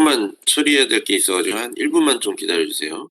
잠깐만 처리해야 될 게 있어 가지고 한 1 분만 좀 기다려 주세요.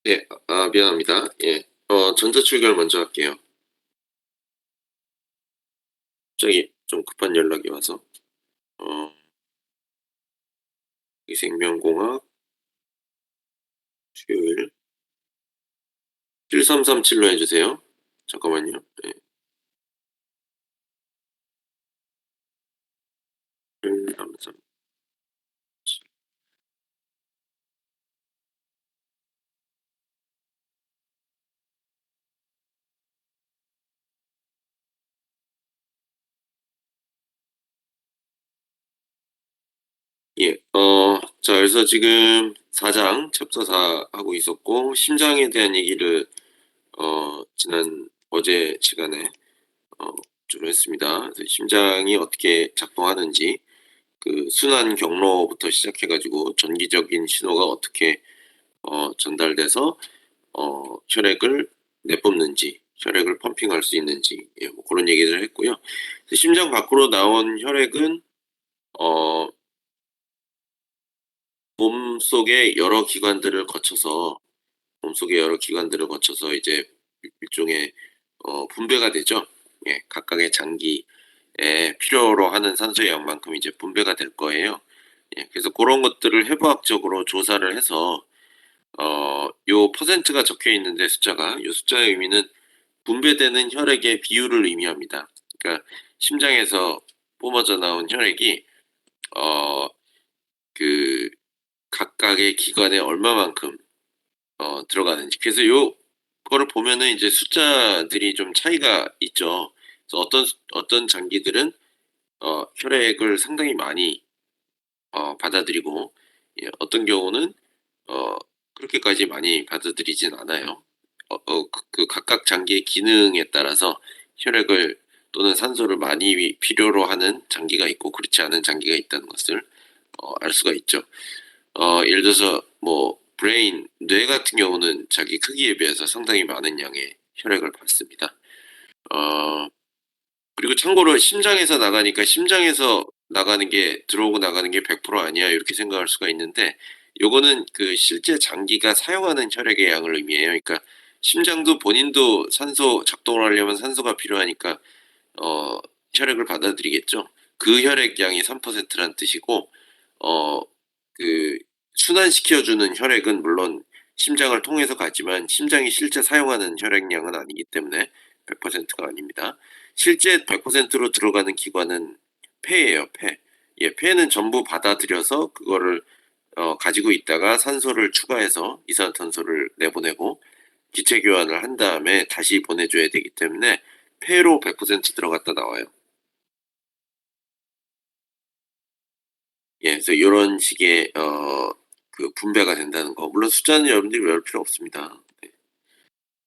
예. 미안합니다. 예. 전자출결 먼저 할게요. 갑자기 좀 급한 연락이 와서. 어 이 생명공학 수요일 1337로 해 주세요. 잠깐만요. 예. 1337. 예. 자 그래서 지금 4장 챕터 4 하고 있었고 심장에 대한 얘기를 지난 어제 시간에 어 주로 했습니다. 그래서 심장이 어떻게 작동하는지 그 순환 경로부터 시작해 가지고 전기적인 신호가 어떻게 전달돼서 혈액을 내뿜는지, 혈액을 펌핑할 수 있는지, 예 뭐 그런 얘기를 했고요. 그래서 심장 밖으로 나온 혈액은 어 몸속의 여러 기관들을 거쳐서 이제 일종의 분배가 되죠. 예. 각각의 장기에 필요로 하는 산소의 양만큼 이제 분배가 될 거예요. 예. 그래서 그런 것들을 해부학적으로 조사를 해서 요 퍼센트가 적혀 있는데 숫자가 요 숫자의 의미는 분배되는 혈액의 비율을 의미합니다. 그러니까 심장에서 뿜어져 나온 혈액이 어 그 각각의 기관에 얼마만큼 들어가는지. 그래서 요거를 보면은 이제 숫자들이 좀 차이가 있죠. 그래서 어떤 장기들은 혈액을 상당히 많이 받아들이고, 예 어떤 경우는 어 그렇게까지 많이 받아들이진 않아요. 그 각각 장기의 기능에 따라서 혈액을 또는 산소를 많이 필요로 하는 장기가 있고 그렇지 않은 장기가 있다는 것을 알 수가 있죠. 예를 들어서 뭐 브레인 뇌 같은 경우는 자기 크기에 비해서 상당히 많은 양의 혈액을 받습니다. 어 그리고 참고로 심장에서 나가는 게 들어오고 나가는 게 100% 아니야 이렇게 생각할 수가 있는데, 요거는 그 실제 장기가 사용하는 혈액의 양을 의미해요. 그러니까 심장도 본인도 산소 작동을 하려면 산소가 필요하니까 어 혈액을 받아들이겠죠. 그 혈액량이 3%란 뜻이고, 어 그 순환시켜 주는 혈액은 물론 심장을 통해서 가지만 심장이 실제 사용하는 혈액량은 아니기 때문에 100%가 아닙니다. 실제 100%로 들어가는 기관은 폐예요, 폐. 예 폐는 전부 받아들여서 그거를 가지고 있다가 산소를 추가해서 이산화탄소를 내보내고 기체 교환을 한 다음에 다시 보내 줘야 되기 때문에 폐로 100% 들어갔다 나와요. 예. 그래서 요런 식의 그 분배가 된다는 거. 물론 숫자는 여러분들이 외울 필요 없습니다. 네.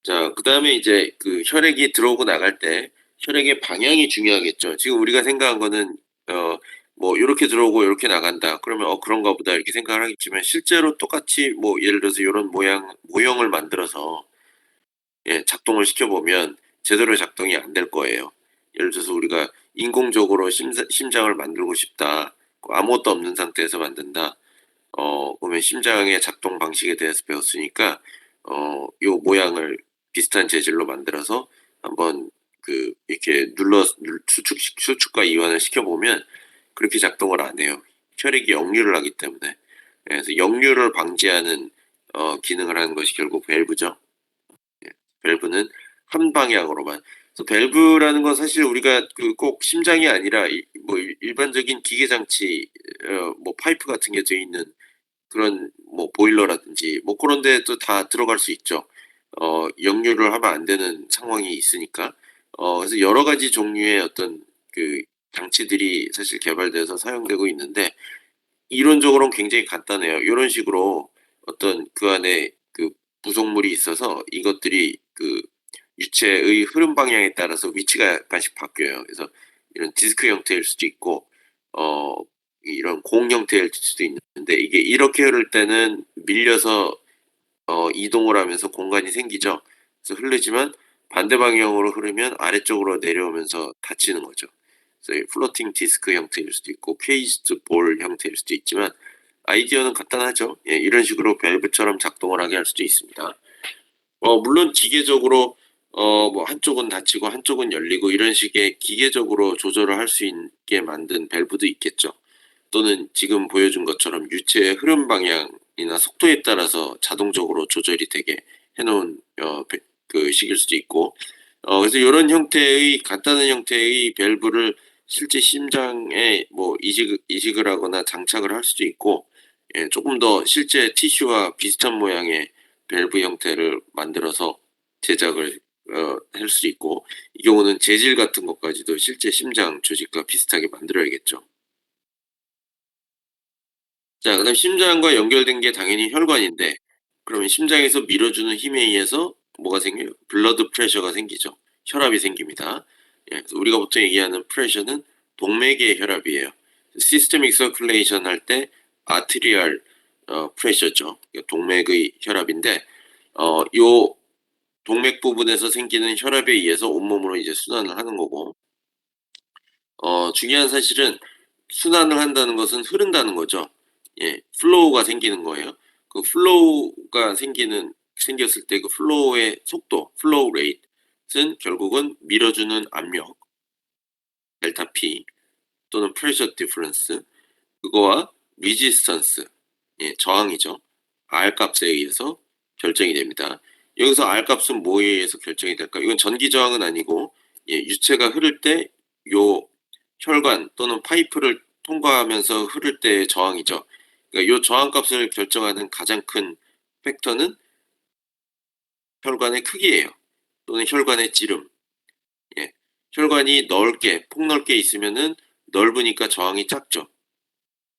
자 그다음에 이제 그 혈액이 들어오고 나갈 때 혈액의 방향이 중요하겠죠. 지금 우리가 생각한 거는 어 뭐 '요렇게 들어오고 요렇게 나간다.' 그러면 '어 그런가 보다.' 이렇게 생각을 하겠지만 실제로 똑같이 뭐 예를 들어서 요런 모형을 만들어서 작동을 시켜 보면 제대로 작동이 안 될 거예요. 예를 들어서 우리가 인공적으로 심장을 만들고 싶다. 아무것도 없는 상태에서 만든다. 그러면 심장의 작동 방식에 대해서 배웠으니까 요 모양을 비슷한 재질로 만들어서 한번 그 이렇게 눌러 눌 수축과 이완을 시켜 보면 그렇게 작동을 안 해요. 혈액이 역류를 하기 때문에. 그래서 역류를 방지하는 기능을 하는 것이 결국 밸브죠. 예. 밸브는 한 방향으로만. 그래서 밸브라는 건 사실 우리가 그 꼭 심장이 아니라 뭐 일반적인 기계 장치 뭐 파이프 같은 게 돼 있는 그런 뭐 보일러라든지 뭐 그런 데도 다 들어갈 수 있죠. 역류를 하면 안 되는 상황이 있으니까. 그래서 여러 가지 종류의 어떤 그 장치들이 사실 개발돼서 사용되고 있는데 이론적으로는 굉장히 간단해요. 요런 식으로 어떤 그 안에 그 부속물이 있어서 이것들이 그 유체의 흐름 방향에 따라서 위치가 약간씩 바뀌어요. 그래서 이런 디스크 형태일 수도 있고 어 이런 공 형태일 수도 있는데 이게 이렇게 흐를 때는 밀려서 이동을 하면서 공간이 생기죠. 그래서 흐르지만 반대 방향으로 흐르면 아래쪽으로 내려오면서 닫히는 거죠. 그래서 이 플로팅 디스크 형태일 수도 있고 케이지드 볼 형태일 수도 있지만 아이디어는 간단하죠. 예 이런 식으로 밸브처럼 작동을 하게 할 수도 있습니다. 물론 기계적으로 뭐 한쪽은 닫히고 한쪽은 열리고 이런 식의 기계적으로 조절을 할 수 있게 만든 밸브도 있겠죠. 또는 지금 보여준 것처럼 유체의 흐름 방향이나 속도에 따라서 자동적으로 조절이 되게 해 놓은 그 식일 수도 있고 그래서 요런 형태의 간단한 형태의 밸브를 실제 심장에 뭐 이식을 하거나 장착을 할 수도 있고 쪼끔 더 실제 티슈와 비슷한 모양의 밸브 형태를 만들어서 제작을 할 수도 있고 이 경우는 재질 같은 것까지도 실제 심장 조직과 비슷하게 만들어야겠죠. 자 그다음 심장과 연결된 게 당연히 혈관인데 그러면 심장에서 밀어주는 힘에 의해서 뭐가 생겨요? 블러드 프레셔가 생기죠. 혈압이 생깁니다. 그래서 우리가 보통 얘기하는 프레셔는 동맥의 혈압이에요. 시스테믹 서큘레이션 할 때 아트리얼 프레셔죠. 동맥의 혈압인데 요 동맥 부분에서 생기는 혈압에 의해서 온몸으로 이제 순환을 하는 거고 중요한 사실은 순환을 한다는 것은 흐른다는 거죠. 예. 플로우가 생기는 거예요. 그 플로우가 생겼을 때 그 플로우의 속도 플로우 레이트는 결국은 밀어주는 압력 델타 P 또는 프레셔 디퍼런스 그거와 리지스턴스 저항이죠. R 값에 의해서 결정이 됩니다. 여기서 R 값은 뭐에 의해서 결정이 될까요? 이건 전기 저항은 아니고 유체가 흐를 때 요 혈관 또는 파이프를 통과하면서 흐를 때의 저항이죠. 그러니까 요 저항 값을 결정하는 가장 큰 팩터는 혈관의 크기예요. 또는 혈관의 지름. 예. 혈관이 폭넓게 있으면은 넓으니까 저항이 작죠.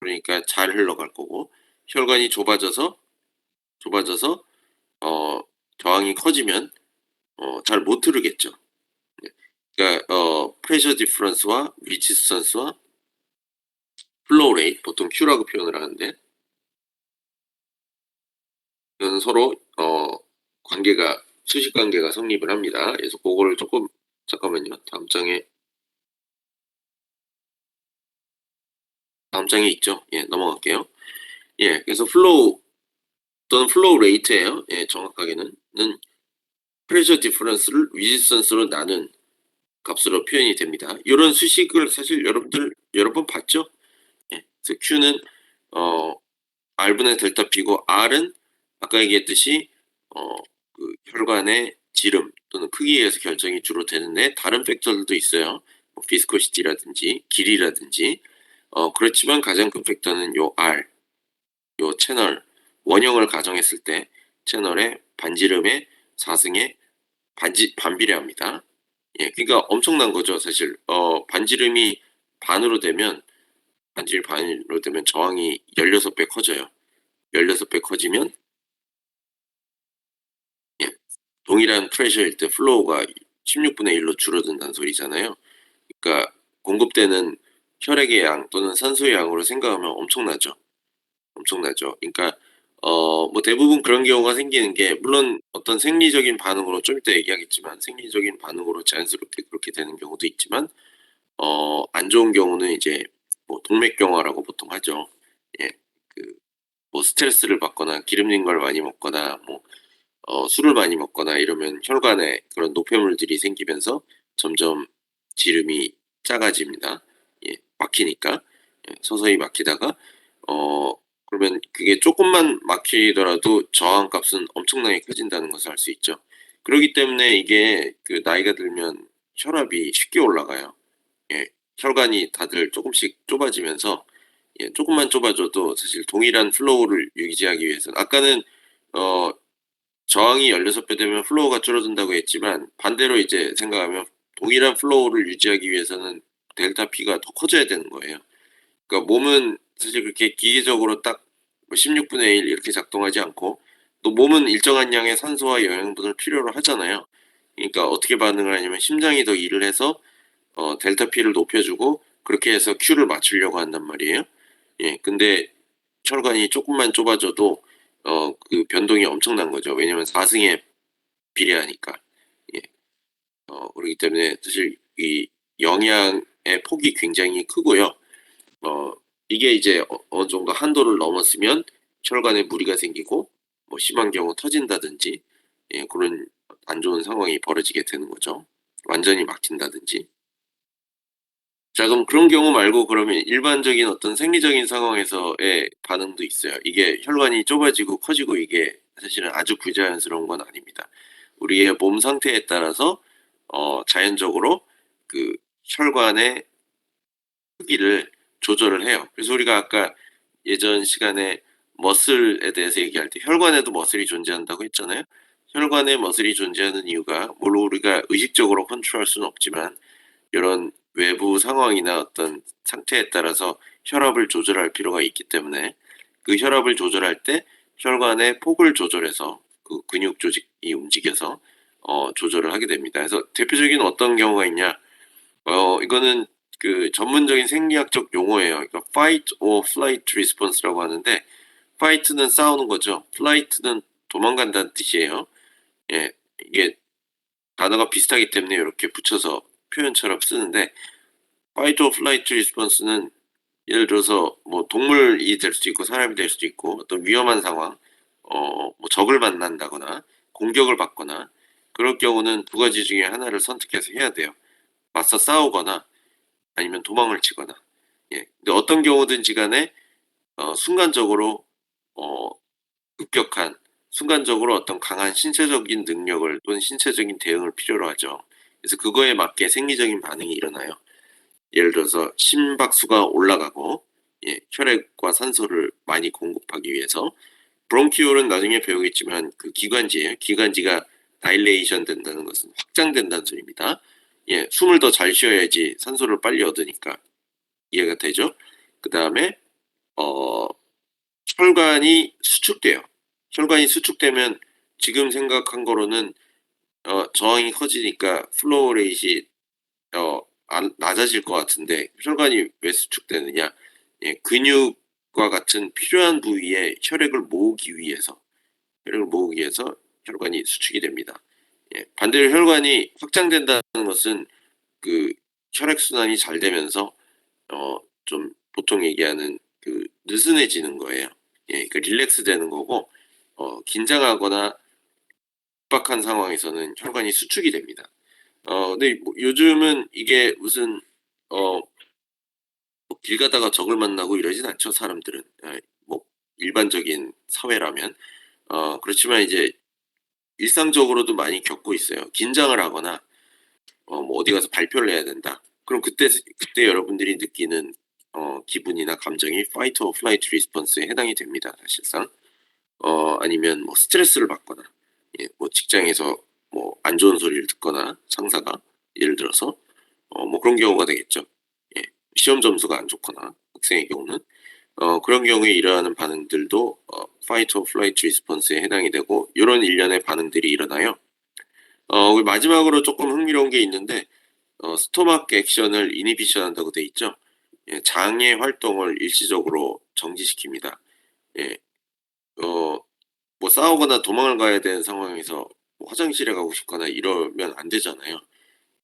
그러니까 잘 흘러갈 거고 혈관이 좁아져서 어 저항이 커지면 잘 못 흐르겠죠. 네. 그러니까 프레셔 디퍼런스와 리지스턴스와 플로우 레이트 보통 Q라고 표현을 하는데 이거는 서로 수식 관계가 성립을 합니다. 그래서 고거를 쪼끔 잠깐만요. 다음 장에 있죠. 예 넘어갈게요. 그래서 플로우 또는 플로우 레이트예요. 정확하게는 프레셔 디퍼런스를 리지스턴스로 나눈 값으로 표현이 됩니다. 요런 수식을 사실 여러분들 여러 번 봤죠? 그래서 Q는 어 R분의 델타 P고 R은 아까 얘기했듯이 어 혈관의 지름 또는 크기에 의해서 결정이 주로 되는데 다른 팩터들도 있어요. 뭐 비스코시티라든지 길이라든지. 그렇지만 가장 큰 팩터는 요 R, 요 채널 원형을 가정했을 때 채널의 반지름의 4승에 반비례합니다. 그러니까 엄청난 거죠 사실. 반지름이 반으로 되면 반지를 반으로 되면 저항이 16배 커져요. 16배 커지면 예 동일한 프레셔일 때 플로우가 16분의 1로 줄어든다는 소리잖아요. 그러니까 공급되는 혈액의 양 또는 산소의 양으로 생각하면 엄청나죠. 엄청나죠. 그러니까 뭐 대부분 그런 경우가 생기는 게 물론 어떤 생리적인 반응으로 좀 이따 얘기하겠지만 생리적인 반응으로 자연스럽게 그렇게 되는 경우도 있지만 안 좋은 경우는 이제 뭐 동맥경화라고 보통 하죠. 예. 그 뭐 스트레스를 받거나 기름진 걸 많이 먹거나 뭐 술을 많이 먹거나 이러면 혈관에 그런 노폐물들이 생기면서 점점 지름이 작아집니다. 예. 막히니까. 예. 서서히 막히다가 어 그러면 그게 조금만 막히더라도 저항값은 엄청나게 커진다는 것을 알 수 있죠. 그러기 때문에 이게 그 나이가 들면 혈압이 쉽게 올라가요. 예. 혈관이 다들 조금씩 좁아지면서 예 조금만 좁아져도 사실 동일한 플로우를 유지하기 위해서는 아까는 어 저항이 16배 되면 플로우가 줄어든다고 했지만 반대로 이제 생각하면 동일한 플로우를 유지하기 위해서는 델타 P가 더 커져야 되는 거예요. 그러니까 몸은 사실 그렇게 기계적으로 딱 뭐 16분의 1 이렇게 작동하지 않고 또 몸은 일정한 양의 산소와 영양분을 필요로 하잖아요. 그러니까 어떻게 반응을 하냐면 심장이 더 일을 해서 델타 P를 높여주고 그렇게 해서 Q를 맞추려고 한단 말이에요. 예. 근데 혈관이 조금만 좁아져도 그 변동이 엄청난 거죠. 왜냐면 4 승에 비례하니까. 예. 그러기 때문에 사실 이 영향의 폭이 굉장히 크고요. 어 이게 이제 어느 정도 한도를 넘었으면 혈관에 무리가 생기고 뭐 심한 경우 터진다든지 예 그런 안 좋은 상황이 벌어지게 되는 거죠. 완전히 막힌다든지. 자 그럼 그런 경우 말고 그러면 일반적인 어떤 생리적인 상황에서의 반응도 있어요. 이게 혈관이 좁아지고 커지고 이게 사실은 아주 부자연스러운 건 아닙니다. 우리의 몸 상태에 따라서 자연적으로 그 혈관의 크기를 조절을 해요. 그래서 우리가 아까 예전 시간에 머슬에 대해서 얘기할 때 혈관에도 머슬이 존재한다고 했잖아요. 혈관에 머슬이 존재하는 이유가 물론 우리가 의식적으로 컨트롤할 수는 없지만 이런 외부 상황이나 어떤 상태에 따라서 혈압을 조절할 필요가 있기 때문에 그 혈압을 조절할 때 혈관의 폭을 조절해서 그 근육 조직이 움직여서 조절을 하게 됩니다. 그래서 대표적인 어떤 경우가 있냐 이거는 그 전문적인 생리학적 용어예요. 그러니까 fight or flight response라고 하는데 fight는 싸우는 거죠. flight는 도망간다는 뜻이에요. 예. 이게 단어가 비슷하기 때문에 이렇게 붙여서 표현처럼 쓰는데 fight or flight response는 예를 들어서 뭐 동물이 될 수도 있고 사람이 될 수도 있고 어떤 위험한 상황 뭐 적을 만난다거나 공격을 받거나 그럴 경우는 두 가지 중에 하나를 선택해서 해야 돼요. 맞서 싸우거나 아니면 도망을 치거나. 예. 근데 어떤 경우든지 간에 순간적으로 어 급격한 순간적으로 어떤 강한 신체적인 능력을 또는 신체적인 대응을 필요로 하죠. 그래서 그거에 맞게 생리적인 반응이 일어나요. 예를 들어서 심박수가 올라가고 예 혈액과 산소를 많이 공급하기 위해서 브론키올은 나중에 배우겠지만 그 기관지예요. 기관지가 다일레이션 된다는 것은 확장된다는 소리입니다. 예 숨을 더 잘 쉬어야지 산소를 빨리 얻으니까. 이해가 되죠? 그다음에 어 혈관이 수축돼요. 혈관이 수축되면 지금 생각한 거로는 저항이 커지니까 플로우 레이트이 안 낮아질 것 같은데 혈관이 왜 수축되느냐? 예 근육과 같은 필요한 부위에 혈액을 모으기 위해서 혈관이 수축이 됩니다. 예 반대로 혈관이 확장된다는 것은 그 혈액 순환이 잘 되면서 좀 보통 얘기하는 그 느슨해지는 거예요. 예 그 릴렉스 되는 거고 긴장하거나 급박한 상황에서는 혈관이 수축이 됩니다. 근데 뭐 요즘은 이게 무슨 뭐길 가다가 적을 만나고 이러진 않죠, 사람들은. 뭐 일반적인 사회라면. 그렇지만 이제 일상적으로도 많이 겪고 있어요. 긴장을 하거나 뭐 어디 가서 발표를 해야 된다. 그럼 그때 여러분들이 느끼는 기분이나 감정이 fight or flight response에 해당이 됩니다, 사실상. 아니면 뭐 스트레스를 받거나 예 뭐 직장에서 뭐 안 좋은 소리를 듣거나 상사가 예를 들어서 뭐 그런 경우가 되겠죠. 예. 시험 점수가 안 좋거나 학생의 경우는 그런 경우에 일어나는 반응들도 fight or flight response에 해당이 되고 요런 일련의 반응들이 일어나요. 그리고 마지막으로 쪼끔 흥미로운 게 있는데 스토막 액션을 이니비션 한다고 돼 있죠. 예, 장의 활동을 일시적으로 정지시킵니다. 예. 어 뭐 싸우거나 도망을 가야 되는 상황에서 뭐 화장실에 가고 싶거나 이러면 안 되잖아요.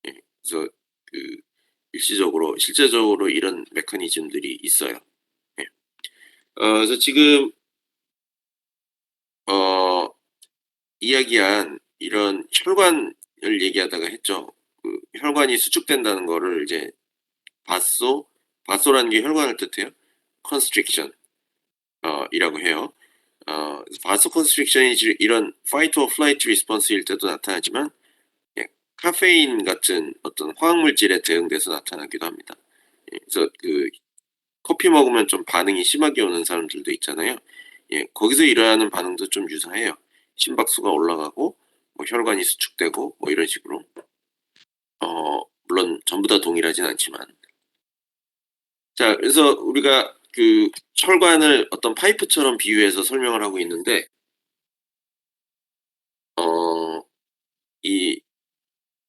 예. 그래서 그 일시적으로 실제적으로 이런 메커니즘들이 있어요. 예. 그래서 지금 어 이야기한 이런 혈관을 얘기하다가 했죠. 그 혈관이 수축된다는 거를 이제 바소 바소라는 게 혈관을 뜻해요. constriction 이라고 해요. 바소 constriction이 이런 fight or flight response일 때도 나타나지만 예 카페인 같은 어떤 화학물질에 대응돼서 나타나기도 합니다. 예 그래서 그 커피 먹으면 좀 반응이 심하게 오는 사람들도 있잖아요. 예 거기서 일어나는 반응도 좀 유사해요. 심박수가 올라가고 뭐 혈관이 수축되고 뭐 이런 식으로. 물론 전부 다 동일하진 않지만. 자 그래서 우리가 그 혈관을 어떤 파이프처럼 비유해서 설명을 하고 있는데 어 이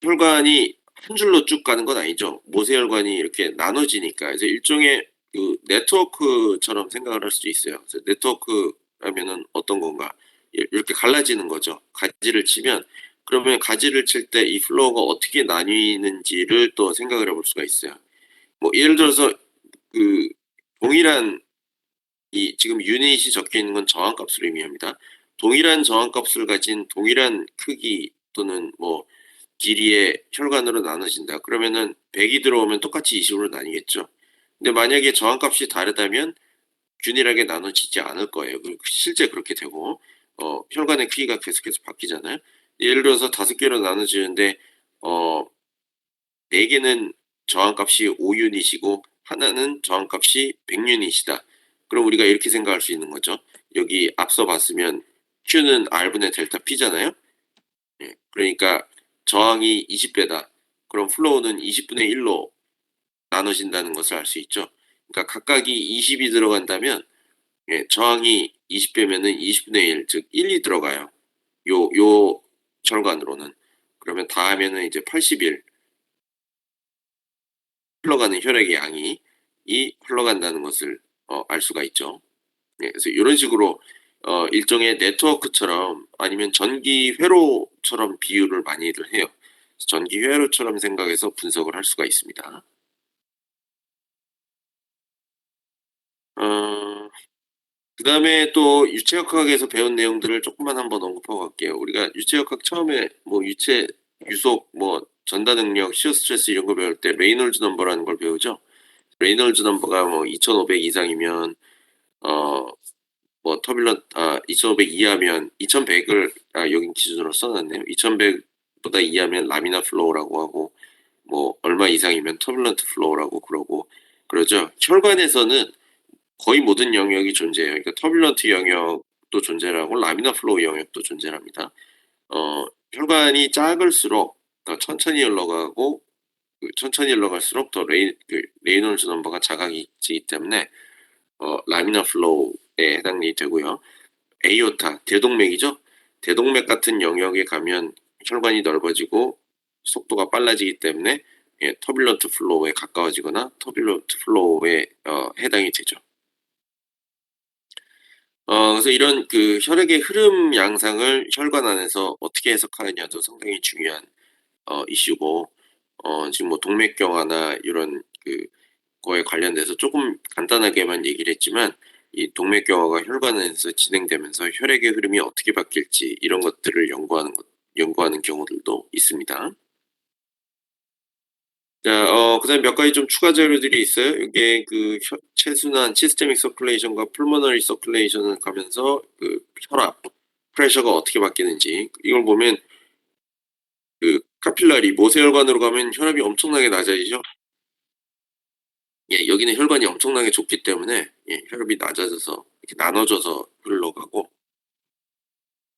혈관이 한 줄로 쭉 가는 건 아니죠. 모세혈관이 이렇게 나눠지니까. 그래서 일종의 그 네트워크처럼 생각을 할 수도 있어요. 그래서 네트워크라면은 어떤 건가? 이렇게 갈라지는 거죠. 가지를 치면 그러면 가지를 칠 때 이 플로우가 어떻게 나뉘는지를 또 생각을 해볼 수가 있어요. 뭐 예를 들어서 그 동일한 이 지금 유닛이 적혀 있는 건 저항값을 의미합니다. 동일한 저항값을 가진 동일한 크기 또는 뭐 길이의 혈관으로 나눠진다. 그러면은 100이 들어오면 똑같이 20 으로 나뉘겠죠. 근데 만약에 저항값이 다르다면 균일하게 나눠지지 않을 거예요. 실제 그렇게 되고 혈관의 크기가 계속해서 바뀌잖아요. 예를 들어서 5 개로 나눠지는데 어 4 개는 저항값이 5 유닛이고 하나는 저항값이 100 유닛이다. 그럼 우리가 이렇게 생각할 수 있는 거죠. 여기 앞서 봤으면 Q는 R분의 델타 P잖아요. 예. 그러니까 저항이 20 배다. 그럼 플로우는 20 분의 1로 나눠진다는 것을 알 수 있죠. 그러니까 각각이 20이 들어간다면 예 저항이 20 배면은 20 분의 1 즉 1이 들어가요. 요 혈관으로는. 그러면 다 하면은 이제 81 흘러가는 혈액의 양이 흘러간다는 것을 알 수가 있죠. 예 그래서 요런 식으로 일종의 네트워크처럼 아니면 전기 회로처럼 비유를 많이들 해요. 전기 회로처럼 생각해서 분석을 할 수가 있습니다. 어 그다음에 또 유체역학에서 배운 내용들을 조금만 한번 언급하고 갈게요. 우리가 유체역학 처음에 뭐 유체, 유속, 뭐 전다 능력, 시어 스트레스 이런 거 배울 때 레이놀즈 넘버라는 걸 배우죠. 레이놀즈 넘버가 뭐 2,500 이상이면 어 뭐 터뷸런트 2,500 이하면 2,100을 여긴 기준으로 써 놨네요. 2,100 보다 이하면 라미나 플로우라고 하고 뭐 얼마 이상이면 터뷸런트 플로우라고 그러고 그러죠. 혈관에서는 거의 모든 영역이 존재해요. 그러니까 터뷸런트 영역도 존재를 하고 라미나 플로우 영역도 존재를 합니다. 혈관이 작을수록 더 천천히 흘러가고 천천히 흘러갈수록 더 레이놀즈 넘버가 작아지기 때문에 라미나 플로우에 해당이 되고요. 에이오타 대동맥이죠. 대동맥 같은 영역에 가면 혈관이 넓어지고 속도가 빨라지기 때문에 예 터뷸런트 플로우에 가까워지거나 터뷸런트 플로우에 해당이 되죠. 그래서 이런 그 혈액의 흐름 양상을 혈관 안에서 어떻게 해석하느냐도 상당히 중요한 이슈고 지금 뭐 동맥경화나 이런 그 거에 관련돼서 조금 간단하게만 얘기를 했지만 이 동맥경화가 혈관 안에서 진행되면서 혈액의 흐름이 어떻게 바뀔지 이런 것들을 연구하는 경우들도 있습니다. 자 그다음에 몇 가지 좀 추가 자료들이 있어요. 이게 그 체순환 시스테믹 서큘레이션과 풀모너리 서큘레이션을 가면서 그 혈압 프레셔가 어떻게 바뀌는지 이걸 보면 그 카필라리 모세혈관으로 가면 혈압이 엄청나게 낮아지죠. 예 여기는 혈관이 엄청나게 좁기 때문에 예 혈압이 낮아져서 이렇게 나눠져서 흘러가고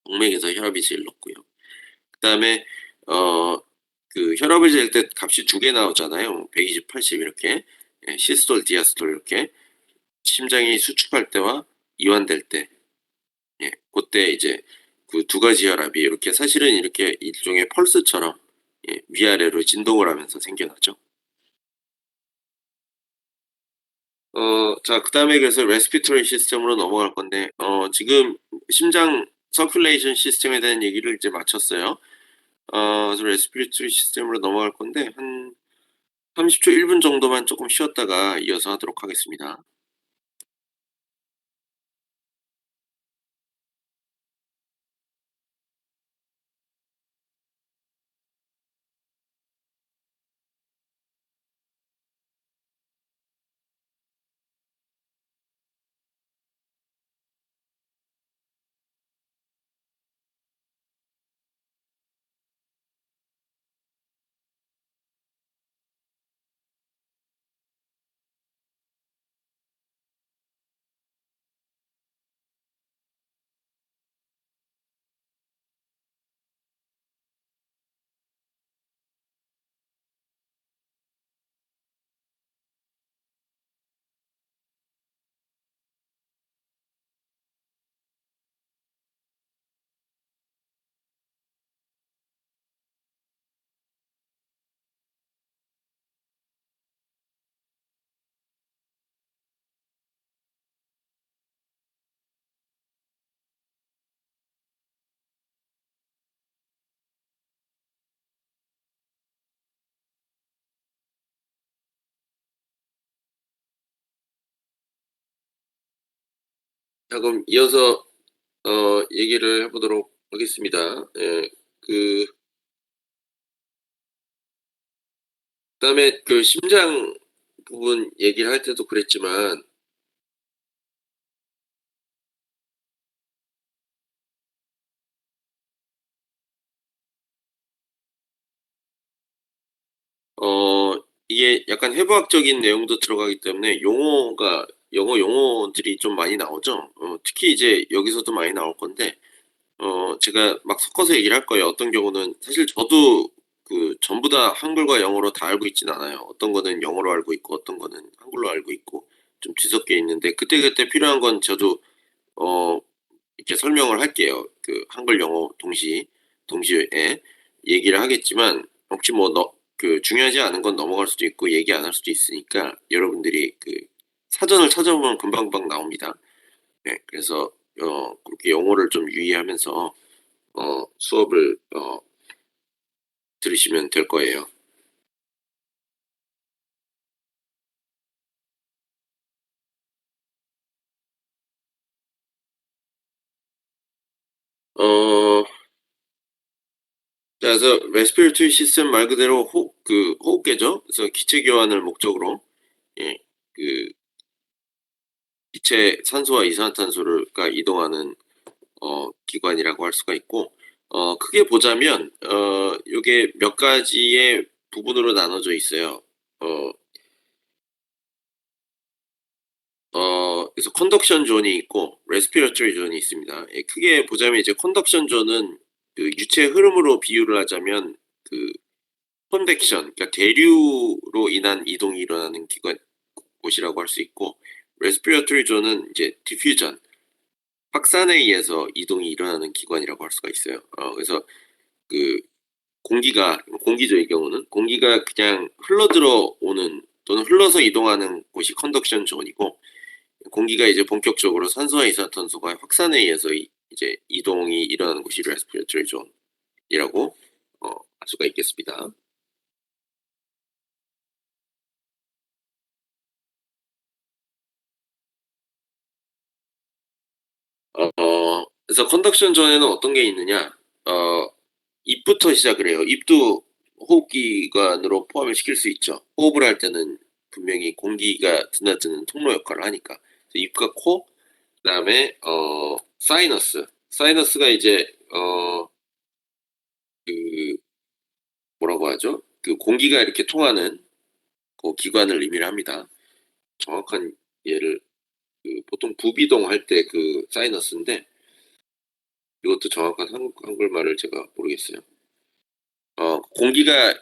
동맥에서 혈압이 제일 높고요. 그다음에 그 혈압을 잴 때 값이 2개 나오잖아요. 120, 80 이렇게. 예, 시스톨, 디아스톨 이렇게 심장이 수축할 때와 이완될 때, 예, 고때 이제 그 두 가지 혈압이 이렇게 사실은 이렇게 일종의 펄스처럼, 예, 위아래로 진동을 하면서 생겨나죠. 자, 그다음에 그래서 레스피토리 시스템으로 넘어갈 건데, 지금 심장 서큘레이션 시스템에 대한 얘기를 이제 마쳤어요. 그래서 레스피레토리 시스템으로 넘어갈 건데 한 30초 1분 정도만 조금 쉬었다가 이어서 하도록 하겠습니다. 자, 그럼 이어서 얘기를 해 보도록 하겠습니다. 예. 그다음에 그 심장 부분 얘기를 할 때도 그랬지만, 이게 약간 해부학적인 내용도 들어가기 때문에 용어가 영어 용어들이 좀 많이 나오죠. 특히 이제 여기서도 많이 나올 건데, 제가 막 섞어서 얘기를 할 거예요. 어떤 경우는 사실 저도 그 전부 다 한글과 영어로 다 알고 있진 않아요. 어떤 거는 영어로 알고 있고 어떤 거는 한글로 알고 있고 좀 뒤섞여 있는데, 그때그때 필요한 건 저도 어 이렇게 설명을 할게요. 그 한글 영어 동시에 얘기를 하겠지만, 혹시 뭐 중요하지 않은 건 넘어갈 수도 있고 얘기 안 할 수도 있으니까 여러분들이 그 사전을 찾아보면 금방금방 나옵니다. 네. 그래서 그렇게 영어를 좀 유의하면서 수업을 들으시면 될 거예요. 어 자, 그래서 respiratory system 말 그대로 호흡계죠. 그래서 기체 교환을 목적으로, 예, 그 기체 산소와 이산화탄소를 가 이동하는 기관이라고 할 수가 있고, 크게 보자면 요게 몇 가지의 부분으로 나눠져 있어요. 어 그래서 컨덕션 존이 있고 레스피레토리 존이 있습니다. 예, 크게 보자면 이제 컨덕션 존은 그 유체 흐름으로 비유를 하자면 그 컨벡션, 그러니까 대류로 인한 이동이 일어나는 기관 곳이라고 할 수 있고, 레스피레토리 존은 이제 디퓨전, 확산에 의해서 이동이 일어나는 기관이라고 할 수가 있어요. 그래서 그 공기죠, 이 경우는. 공기가 그냥 흘러들어 오는 또는 흘러서 이동하는 곳이 컨덕션 존이고, 공기가 이제 본격적으로 산소와 이산화탄소가 확산에 의해서 이제 이동이 일어나는 곳이 레스피레토리 존이라고 할 수가 있겠습니다. 그래서 컨덕션 존에는 어떤 게 있느냐? 어 입부터 시작을 해요. 입도 호흡기관으로 포함을 시킬 수 있죠. 호흡을 할 때는 분명히 공기가 드나드는 통로 역할을 하니까. 그래서 입과 코, 그다음에 사이너스. 사이너스가 이제 그 뭐라고 하죠? 그 공기가 이렇게 통하는 그 기관을 의미를 합니다. 정확한 예를, 보통 부비동 할 때 그 사이너스인데, 이것도 정확한 한국말을 제가 모르겠어요. 공기가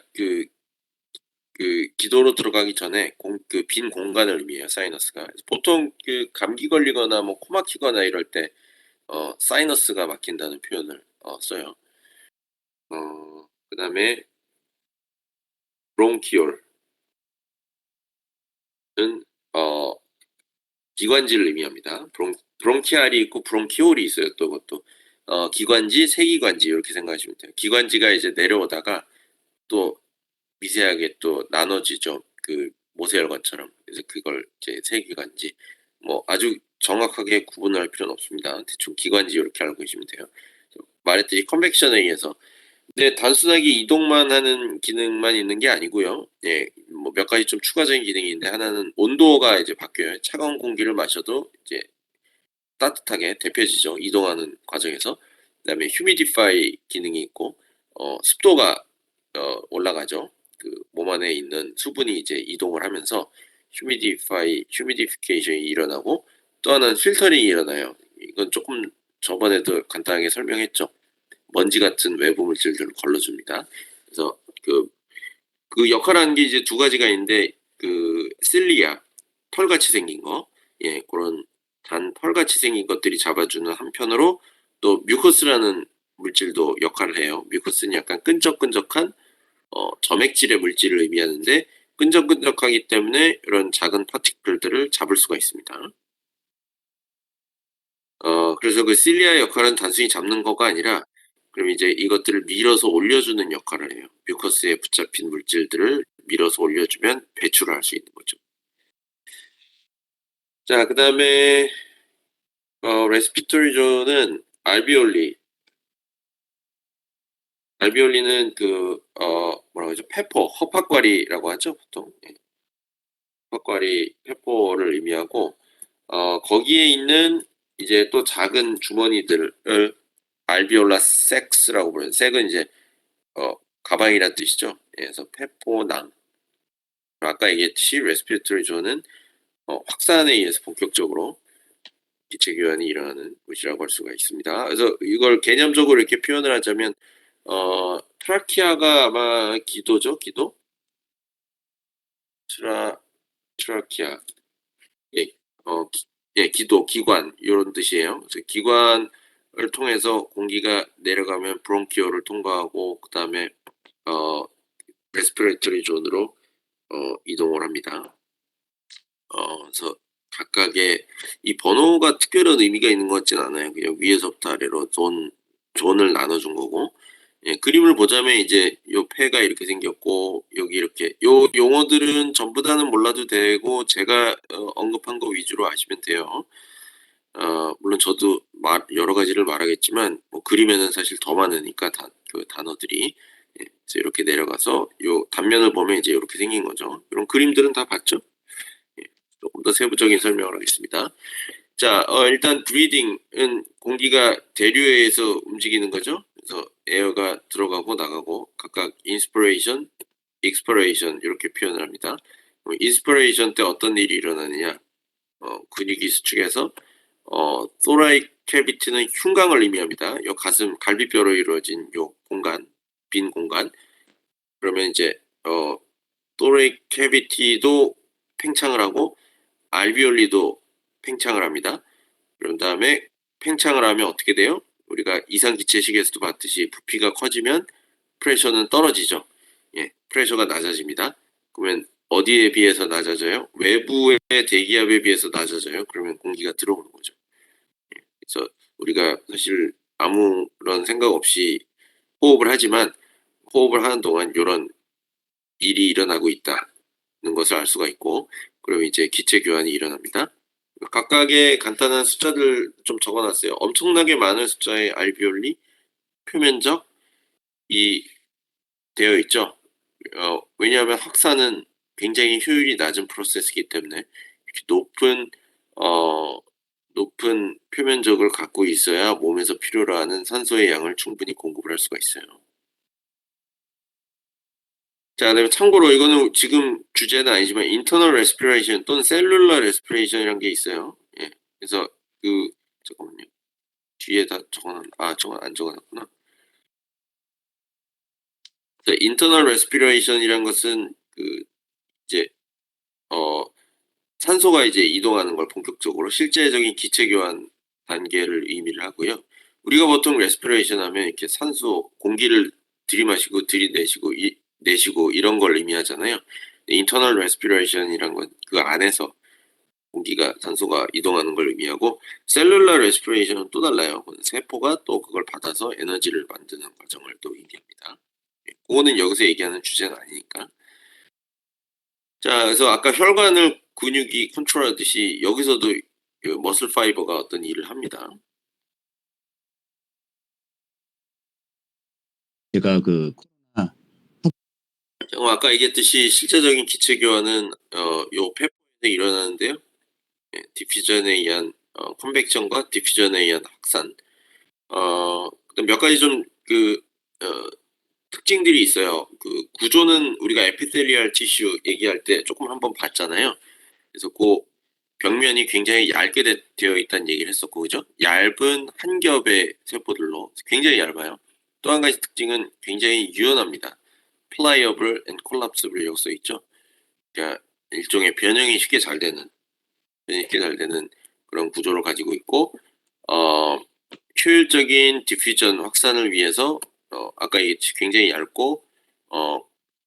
기도로 들어가기 전에 그 빈 공간을 의미해요, 사이너스가. 보통 감기 걸리거나 뭐 코 막히거나 이럴 때 사이너스가 막힌다는 표현을 써요. 그다음에 브론키올은 어 기관지를 의미합니다. 브론키알이 있고 브론키올이 있어요, 또 그것도. 기관지, 세기관지 이렇게 생각하시면 돼요. 기관지가 이제 내려오다가 또 미세하게 또 나눠지죠. 모세혈관처럼. 그래서 그걸 이제 세기관지, 뭐 아주 정확하게 구분할 필요는 없습니다. 대충 기관지 이렇게 알고 계시면 돼요. 말했듯이 컨벡션에 의해서. 근데 단순하게 이동만 하는 기능만 있는 게 아니고요. 예. 뭐 몇 가지 좀 추가적인 기능이 있는데, 하나는 온도가 이제 바뀌어요. 차가운 공기를 마셔도 이제 따뜻하게 데펴지죠, 이동하는 과정에서. 그다음에 휴미디파이 기능이 있고, 습도가 올라가죠. 몸 안에 있는 수분이 이제 이동을 하면서 휴미디피케이션이 일어나고, 또 하나는 필터링이 일어나요. 이건 조금 저번에도 간단하게 설명했죠. 먼지 같은 외부 물질들을 걸러줍니다. 그래서 그 역할하는 게 이제 두 가지가 있는데, 실리아, 털같이 생긴 거, 예, 그런 단 털같이 생긴 것들이 잡아주는 한편으로, 또 뮤커스라는 물질도 역할을 해요. 뮤커스는 약간 끈적끈적한 점액질의 물질을 의미하는데, 끈적끈적하기 때문에 이런 작은 파티클들을 잡을 수가 있습니다. 그래서 그 실리아의 역할은 단순히 잡는 거가 아니라, 그럼 이제 이것들을 밀어서 올려주는 역할을 해요. 뮤커스에 붙잡힌 물질들을 밀어서 올려주면 배출을 할 수 있는 거죠. 자, 그다음에 레스피토리 존은 알비올리는 뭐라고 하죠? 페포, 허파과리라고 하죠, 보통. 예. 허파과리 페포를 의미하고, 거기에 있는 이제 또 작은 주머니들을 알비올라 섹스라고 부르는, 섹은 이제 가방이란 뜻이죠. 예, 그래서 페포낭. 아까 얘기했듯이 레스피레토리 존은 확산에 의해서 본격적으로 기체 교환이 일어나는 곳이라고 할 수가 있습니다. 그래서 이걸 개념적으로 이렇게 표현을 하자면, 트라키아가 아마 기도죠, 기도? 트라키아. 예, 기도, 기관 이런 뜻이에요. 그래서 기관을 통해서 공기가 내려가면 브론키올을 통과하고, 그다음에 레스피레토리 존으로 이동을 합니다. 그래서 각각의 이 번호가 특별한 의미가 있는 것 같진 않아요. 그냥 위에서부터 아래로 존을 나눠준 거고. 예, 그림을 보자면 이제 요 폐가 이렇게 생겼고, 여기 이렇게, 요 용어들은 전부 다는 몰라도 되고, 제가 언급한 거 위주로 아시면 돼요. 물론 저도 여러 가지를 말하겠지만, 뭐 그림에는 사실 더 많으니까 그 단어들이. 예, 그래서 이렇게 내려가서 요 단면을 보면 이제 이렇게 생긴 거죠. 이런 그림들은 다 봤죠? 예, 조금 더 세부적인 설명을 하겠습니다. 자, 일단 브리딩은 공기가 대류에서 움직이는 거죠. 그래서 에어가 들어가고 나가고, 각각 인스피레이션, 익스피레이션 이렇게 표현을 합니다. 인스피레이션 때 어떤 일이 일어나느냐? 근육이 수축해서, thoracic cavity는 흉곽을 의미합니다. 요 가슴 갈비뼈로 이루어진 요 공간, 빈 공간. 그러면 이제 thoracic cavity도 팽창을 하고, 알비올리도 팽창을 합니다. 그런 다음에 팽창을 하면 어떻게 돼요? 우리가 이상기체식에서도 봤듯이 부피가 커지면 프레셔는 떨어지죠. 예, 프레셔가 낮아집니다. 그러면 어디에 비해서 낮아져요? 외부의 대기압에 비해서 낮아져요. 그러면 공기가 들어오는 거죠. 그래서 우리가 사실 아무런 생각 없이 호흡을 하지만, 호흡을 하는 동안 이런 일이 일어나고 있다는 것을 알 수가 있고, 그럼 이제 기체 교환이 일어납니다. 각각의 간단한 숫자들 좀 적어놨어요. 엄청나게 많은 숫자의 알비올리 표면적이 되어 있죠. 왜냐하면 확산은 굉장히 효율이 낮은 프로세스이기 때문에, 이렇게 높은 표면적을 갖고 있어야 몸에서 필요로 하는 산소의 양을 충분히 공급을 할 수가 있어요. 자, 그다음에 참고로 이거는 지금 주제는 아니지만 인터널 레스피레이션 또는 셀룰러 레스피레이션이라는 게 있어요. 예. 그래서 잠깐만요. 뒤에다 저건 안 적어놨구나. 인터널 레스피레이션이란 것은 산소가 이제 이동하는 걸 본격적으로 실제적인 기체 교환 단계를 의미를 하고요. 우리가 보통 레스피레이션 하면 이렇게 산소 공기를 들이마시고 들이내시고 내쉬고 이런 걸 의미하잖아요. 인터널 레스피레이션이란 건 그 안에서 공기가 산소가 이동하는 걸 의미하고 셀룰러 레스피레이션은 또 달라요. 그건 세포가 또 그걸 받아서 에너지를 만드는 과정을 또 의미합니다. 그거는 여기서 얘기하는 주제는 아니니까. 자, 그래서 아까 혈관을 근육이 컨트롤하듯이 여기서도 그 머슬 파이버가 어떤 일을 합니다. 제가 그 코로나 아까 얘기했듯이 실제적인 기체 교환은 요 폐포에서 일어나는데요. 디퓨전에 의한 컨벡션과 디퓨전에 의한 확산. 그다음 몇 가지 좀 특징들이 있어요. 그 구조는 우리가 에피텔리얼 티슈 얘기할 때 조금 한번 봤잖아요. 그래서 그 벽면이 굉장히 얇게 되어 있다는 얘기를 했었고, 그죠? 얇은 한 겹의 세포들로 굉장히 얇아요. 또 한 가지 특징은 굉장히 유연합니다. pliable and collapsible 이라고 써 있죠. 그러니까 일종의 변형이 쉽게 잘 되는 그런 구조를 가지고 있고, 효율적인 디퓨전 확산을 위해서 아까 얘기했듯이 굉장히 얇고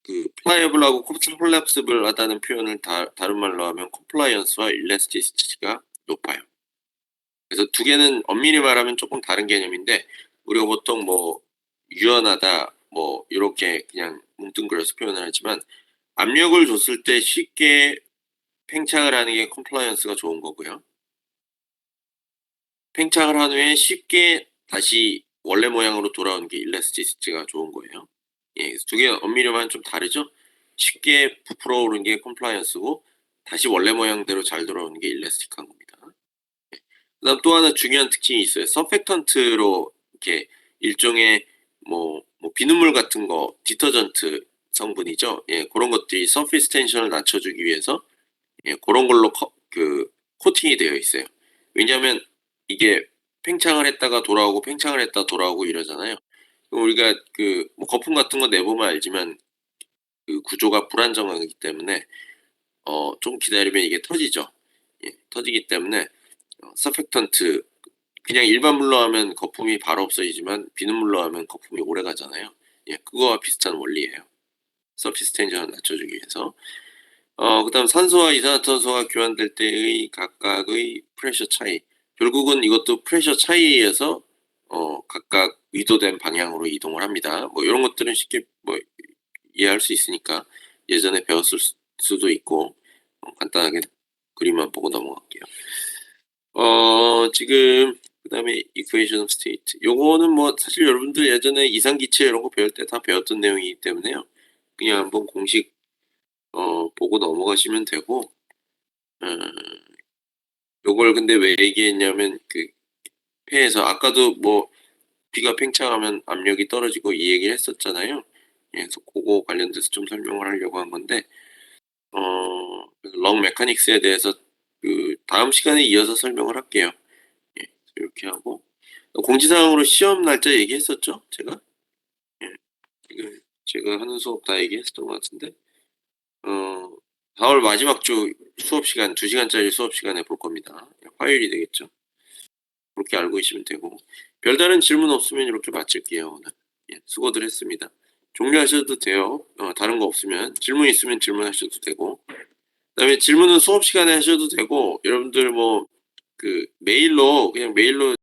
그 플라이어블하고 콜랩스블하다는 표현을 다른 말로 하면 컴플라이언스와 일레스티시티가 높아요. 그래서 두 개는 엄밀히 말하면 조금 다른 개념인데 우리가 보통 뭐 유연하다 뭐 이렇게 그냥 뭉뚱그려서 표현을 하지만 압력을 줬을 때 쉽게 팽창을 하는 게 컴플라이언스가 좋은 거고요. 팽창을 한 후에 쉽게 다시 원래 모양으로 돌아오는 게 일라스티시티가 좋은 거예요. 예, 그래서 두 개 엄밀히 말하면 좀 다르죠. 쉽게 부풀어 오르는 게 컴플라이언스고 다시 원래 모양대로 잘 돌아오는 게 일라스틱한 겁니다. 그다음 또 하나 중요한 특징이 있어요. 서펙턴트로 이렇게 일종의 뭐 비눗물 같은 거 디터전트 성분이죠. 예, 그런 것들이 서피스 텐션을 낮춰주기 위해서 그런 걸로 코팅이 되어 있어요. 왜냐하면 이게 팽창을 했다가 돌아오고 팽창을 했다 돌아오고 이러잖아요. 그럼 우리가 뭐 거품 같은 거 내보면 알지만 그 구조가 불안정하기 때문에 좀 기다리면 이게 터지죠. 예, 터지기 때문에 서펙턴트 그냥 일반 물로 하면 거품이 바로 없어지지만 비눗물로 하면 거품이 오래 가잖아요. 예, 그거와 비슷한 원리예요. 서피스 텐션을 낮춰주기 위해서. 그다음 산소와 이산화탄소가 교환될 때의 각각의 프레셔 차이. 결국은 이것도 프레셔 차이에 의해서 각각 의도된 방향으로 이동을 합니다. 뭐 이런 것들은 쉽게 뭐 이해할 수 있으니까 예전에 배웠을 수도 있고 간단하게 그림만 보고 넘어갈게요. 지금 그다음에 equation of state. 요거는 뭐 사실 여러분들 예전에 이상기체 이런 거 배울 때 다 배웠던 내용이기 때문에요. 그냥 한번 공식 보고 넘어가시면 되고 요걸 근데 왜 얘기했냐면 그 폐에서 아까도 뭐 비가 팽창하면 압력이 떨어지고 이 얘기를 했었잖아요. 예, 그래서 그거 관련돼서 좀 설명을 하려고 한 건데 렁 메카닉스에 대해서 그 다음 시간에 이어서 설명을 할게요. 예, 이렇게 하고 공지사항으로 시험 날짜 얘기했었죠, 제가? 예, 지금 제가 하는 수업 다 얘기했었던 것 같은데 4월 마지막 주 수업 시간 2시간짜리 수업 시간에 볼 겁니다. 화요일이 되겠죠. 그렇게 알고 계시면 되고 별다른 질문 없으면 이렇게 마칠게요. 오늘. 예, 수고들 했습니다. 종료하셔도 돼요. 다른 거 없으면 질문 있으면 질문하셔도 되고 그다음에 질문은 수업 시간에 하셔도 되고 여러분들 뭐 메일로 그냥 메일로